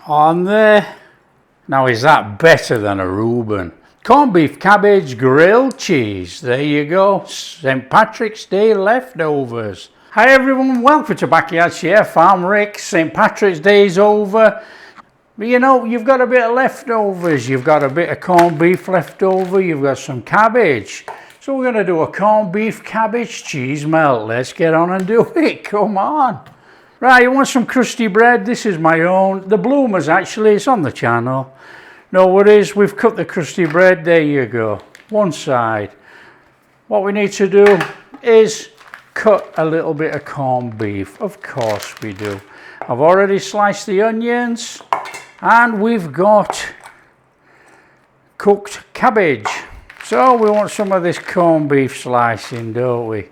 on there. Now, is that better than a Reuben? Corned beef, cabbage, grilled cheese. There you go. St. Patrick's Day leftovers. Hi everyone, welcome to Backyard Chef. I'm Rick. St. Patrick's Day is over. But you know, you've got a bit of leftovers. You've got a bit of corned beef left over. You've got some cabbage. So we're going to do a corned beef cabbage cheese melt. Let's get on and do it. Come on. Right, you want some crusty bread? This is my own. The Bloomers actually, it's on the channel. No worries, we've cut the crusty bread. There you go. One side. What we need to do is cut a little bit of corned beef. Of course we do. I've already sliced the onions. And we've got cooked cabbage. So we want some of this corned beef slicing, don't we?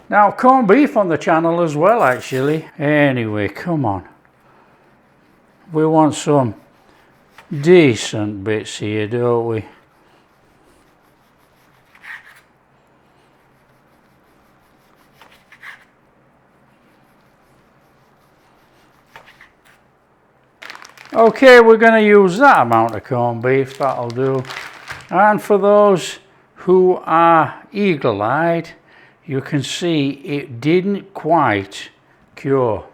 Now, corned beef on the channel as well, actually. Anyway, come on. We want some decent bits here, don't we? Okay, we're going to use that amount of corned beef, that'll do. And for those who are eagle-eyed, you can see it didn't quite cure.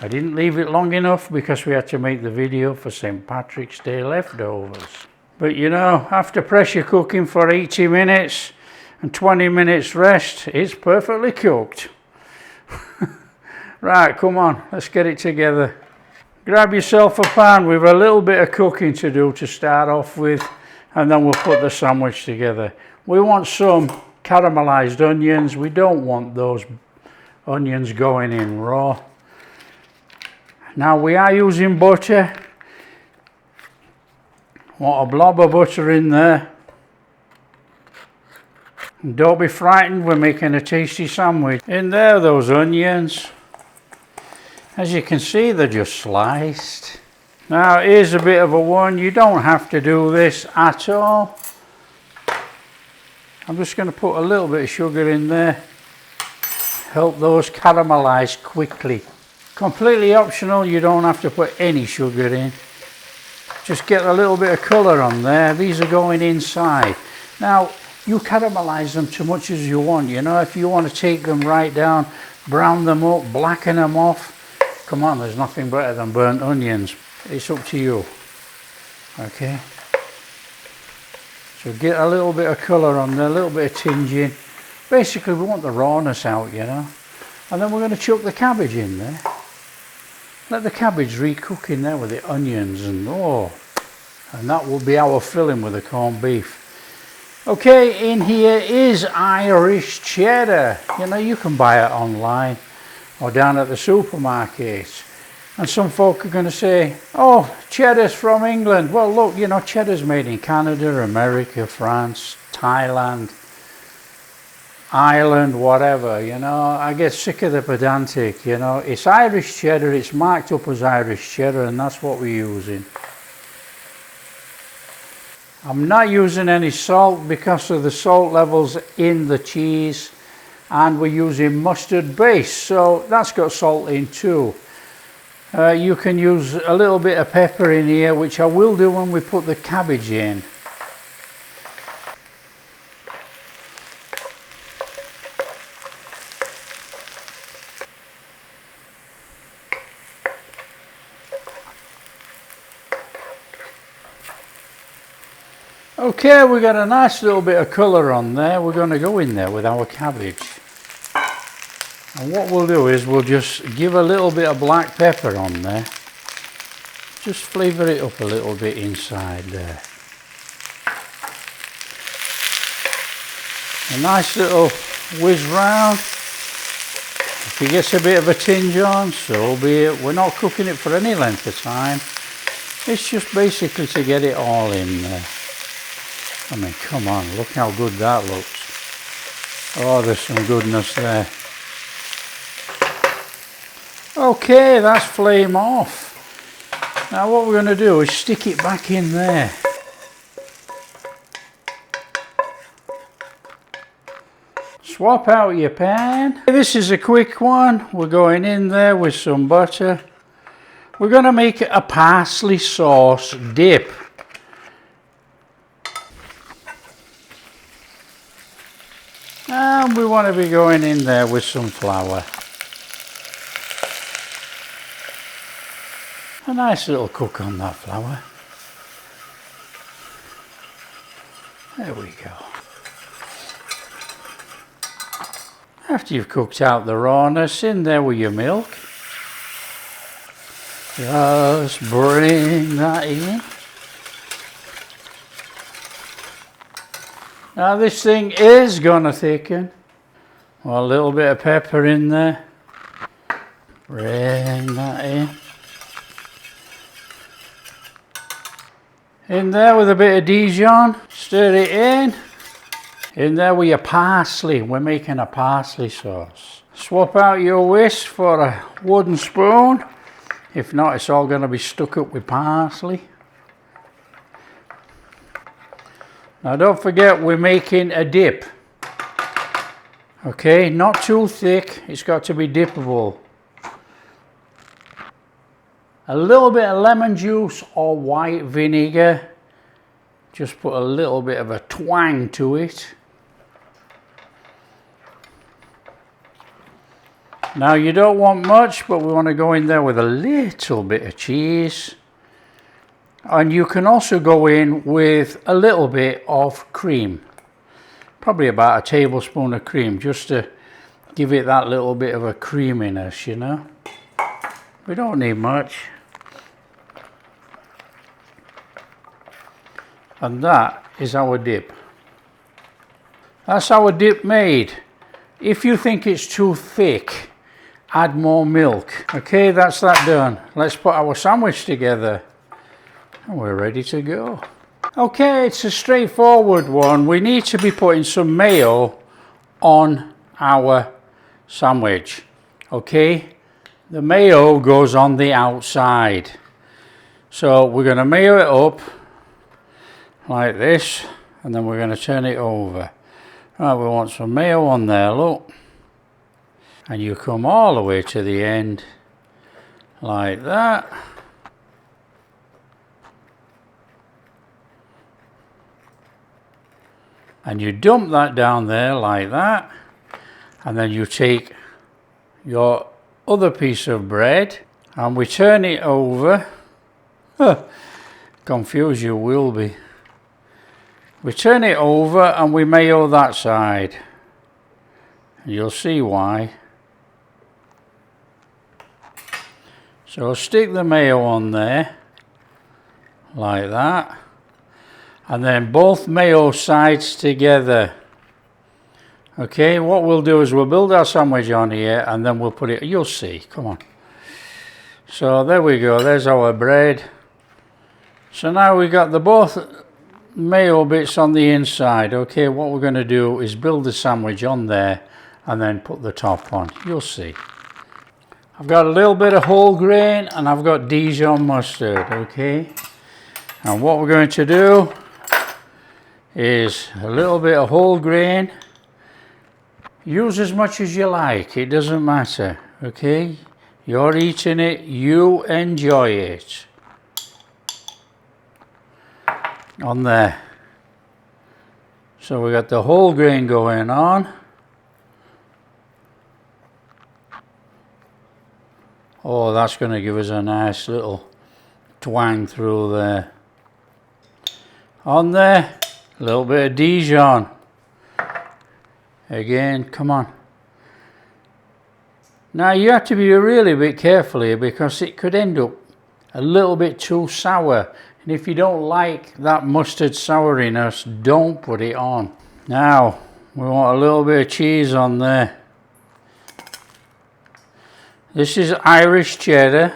I didn't leave it long enough because we had to make the video for St. Patrick's Day leftovers. But you know, after pressure cooking for 80 minutes and 20 minutes rest, it's perfectly cooked. Right, come on, let's get it together. Grab yourself a pan with a little bit of cooking to do to start off with, and then we'll put the sandwich together. We want some caramelized onions. We don't want those onions going in raw. Now we are using butter. Want a blob of butter in there. And don't be frightened, we're making a tasty sandwich. In there, those onions. As you can see, they're just sliced. Now here's a bit of a one. You don't have to do this at all. I'm just going to put a little bit of sugar in there. Help those caramelize quickly. Completely optional, you don't have to put any sugar in. Just get a little bit of colour on there. These are going inside. Now, you caramelize them too much as you want. You know, if you want to take them right down, brown them up, blacken them off. Come on, there's nothing better than burnt onions. It's up to you. Okay? So get a little bit of colour on there, a little bit of tinging. Basically, we want the rawness out, you know. And then we're going to chuck the cabbage in there. Let the cabbage re-cook in there with the onions and that will be our filling with the corned beef. Okay, in here is Irish cheddar. You know, you can buy it online or down at the supermarket. And some folk are going to say, oh, cheddar's from England. Well, look, you know, cheddar's made in Canada, America, France, Thailand, Ireland, whatever, you know. I get sick of the pedantic, you know. It's Irish cheddar, it's marked up as Irish cheddar, and that's what we're using. I'm not using any salt because of the salt levels in the cheese, and we're using mustard base, so that's got salt in too. You can use a little bit of pepper in here, which I will do when we put the cabbage in. Okay, we got a nice little bit of colour on there. We're going to go in there with our cabbage. And what we'll do is we'll just give a little bit of black pepper on there. Just flavour it up a little bit inside there. A nice little whiz round. If it gets a bit of a tinge on, so be it. We're not cooking it for any length of time. It's just basically to get it all in there. I mean, come on, look how good that looks. Oh, there's some goodness there. Okay, that's flame off. Now what we're going to do is stick it back in there. Swap out your pan. This is a quick one. We're going in there with some butter. We're going to make a parsley sauce dip. And we want to be going in there with some flour. A nice little cook on that flour. There we go. After you've cooked out the rawness, in there with your milk. Just bring that in. Now this thing is gonna thicken. Well, a little bit of pepper in there. Bring that in. In there with a bit of Dijon. Stir it in. In there with your parsley. We're making a parsley sauce. Swap out your whisk for a wooden spoon. If not, it's all going to be stuck up with parsley. Now don't forget, we're making a dip. Okay, not too thick. It's got to be dippable. A little bit of lemon juice or white vinegar. Just put a little bit of a twang to it. Now you don't want much, but we want to go in there with a little bit of cheese. And you can also go in with a little bit of cream. Probably about a tablespoon of cream, just to give it that little bit of a creaminess, you know. We don't need much. And that is our dip. That's our dip made. If you think it's too thick, add more milk. Okay, that's that done. Let's put our sandwich together. And we're ready to go. Okay, it's a straightforward one. We need to be putting some mayo on our sandwich. Okay, the mayo goes on the outside. So we're going to mayo it up like this, and then we're going to turn it over. Right, we want some mayo on there, look. And you come all the way to the end, like that. And you dump that down there like that. And then you take your other piece of bread and we turn it over. Confused you will be. We turn it over and we mayo that side. You'll see why. So stick the mayo on there, like that. And then both mayo sides together. Okay, what we'll do is we'll build our sandwich on here and then we'll put it, you'll see, come on. So there we go, there's our bread. So now we got the both mayo bits on the inside. Okay, what we're going to do is build the sandwich on there and then put the top on. You'll see. I've got a little bit of whole grain and I've got Dijon mustard, okay? And what we're going to do is a little bit of whole grain. Use as much as you like, it doesn't matter, okay? You're eating it, you enjoy it. On there. So we got the whole grain going on. Oh, that's going to give us a nice little twang through there. On there, a little bit of Dijon. Again, come on. Now you have to be really a bit careful here because it could end up a little bit too sour. And if you don't like that mustard souriness, don't put it on. Now, we want a little bit of cheese on there. This is Irish cheddar.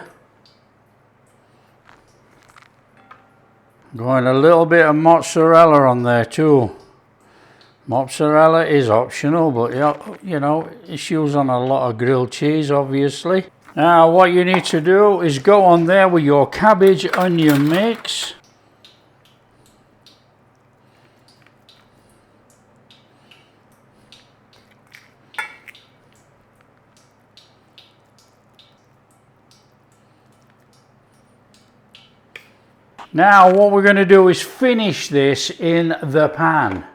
Going a little bit of mozzarella on there too. Mozzarella is optional, but you know, it's used on a lot of grilled cheese, obviously. Now, what you need to do is go on there with your cabbage onion mix. Now what we're going to do is finish this in the pan,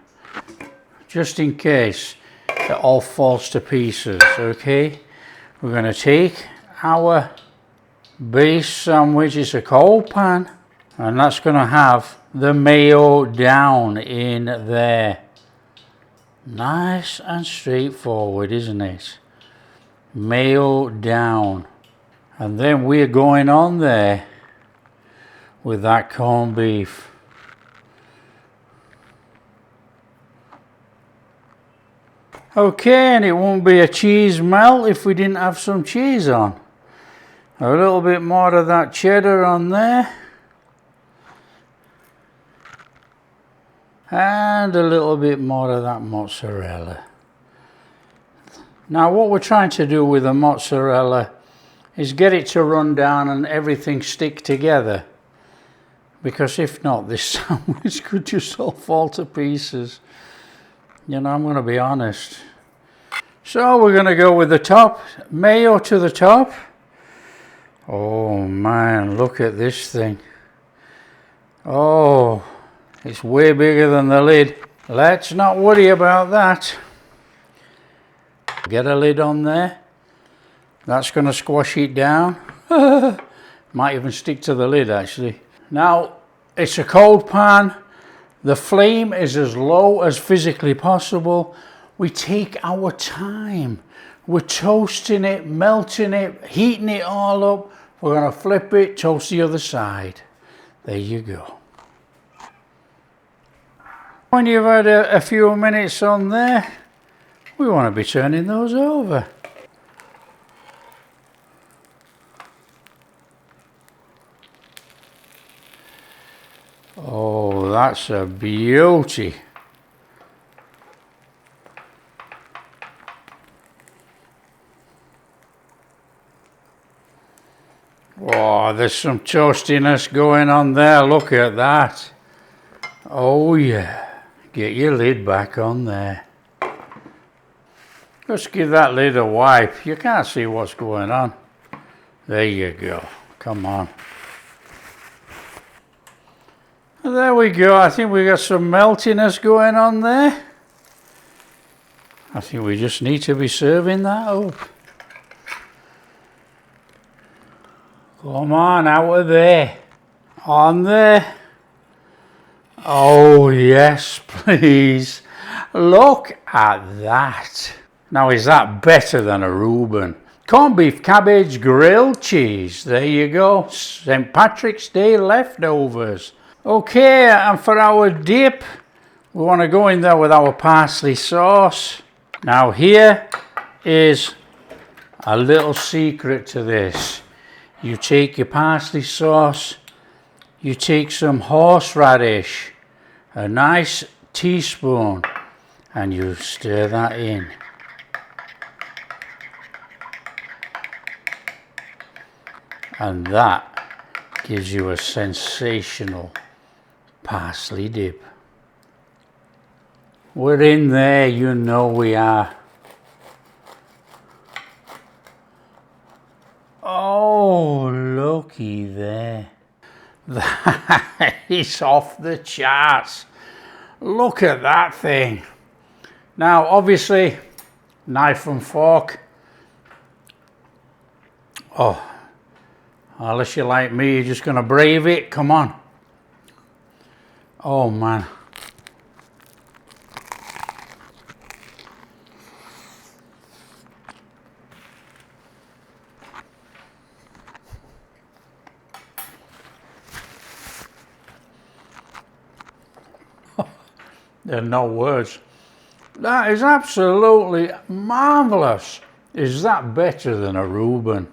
just in case it all falls to pieces. Okay, we're going to take our base sandwich, it's a cold pan, and that's going to have the mayo down in there. Nice and straightforward, isn't it? Mayo down, and then we're going on there with that corned beef. Okay, and it won't be a cheese melt if we didn't have some cheese on. A little bit more of that cheddar on there. And a little bit more of that mozzarella. Now what we're trying to do with the mozzarella is get it to run down and everything stick together. Because if not, this sandwich could just all fall to pieces. You know, I'm going to be honest. So we're going to go with the top, mayo to the top. Oh man, look at this thing. Oh, it's way bigger than the lid. Let's not worry about that. Get a lid on there. That's going to squash it down. Might even stick to the lid actually. Now, it's a cold pan. The flame is as low as physically possible. We take our time. We're toasting it, melting it, heating it all up. We're going to flip it, toast the other side. There you go. When you've had a few minutes on there, we want to be turning those over. Oh, that's a beauty. Oh, there's some toastiness going on there. Look at that. Oh yeah. Get your lid back on there. Just give that lid a wipe. You can't see what's going on. There you go. Come on. And there we go. I think we got some meltiness going on there. I think we just need to be serving that up. Come on, out of there. On there. Oh yes, please. Look at that. Now is that better than a Reuben? Corned beef, cabbage, grilled cheese. There you go. St. Patrick's Day leftovers. Okay, and for our dip, we want to go in there with our parsley sauce. Now here is a little secret to this. You take your parsley sauce, you take some horseradish, a nice teaspoon, and you stir that in. And that gives you a sensational parsley dip. We're in there, you know we are. Oh, looky there. That is off the charts. Look at that thing. Now, obviously, knife and fork. Oh, unless you're like me, you're just going to brave it. Come on. Oh, man. There are no words. That is absolutely marvelous. Is that better than a Reuben?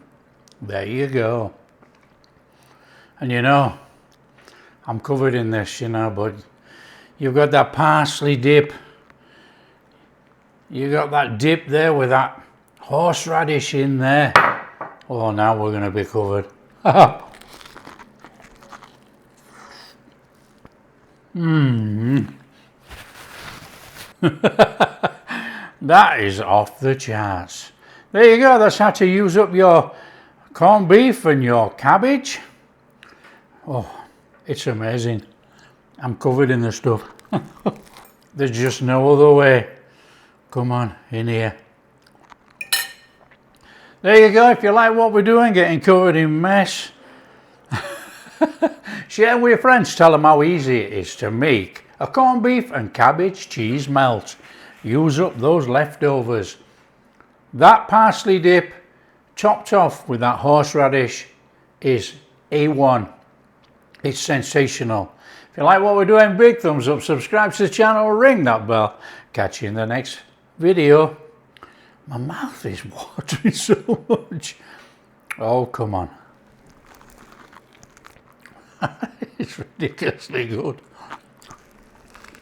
There you go. And you know, I'm covered in this, you know, but you've got that parsley dip. You got that dip there with that horseradish in there. Oh, now we're going to be covered. That is off the charts. There you go. That's how to use up your corned beef and your cabbage. Oh, It's amazing. I'm covered in the stuff. There's just no other way. Come on, in here. There you go. If you like what we're doing, getting covered in mess, share with your friends. Tell them how easy it is to make a corned beef and cabbage cheese melt. Use up those leftovers. That parsley dip topped off with that horseradish is A1. It's sensational. If you like what we're doing, big thumbs up, subscribe to the channel, ring that bell. Catch you in the next video. My mouth is watering so much. Oh, come on. It's ridiculously good.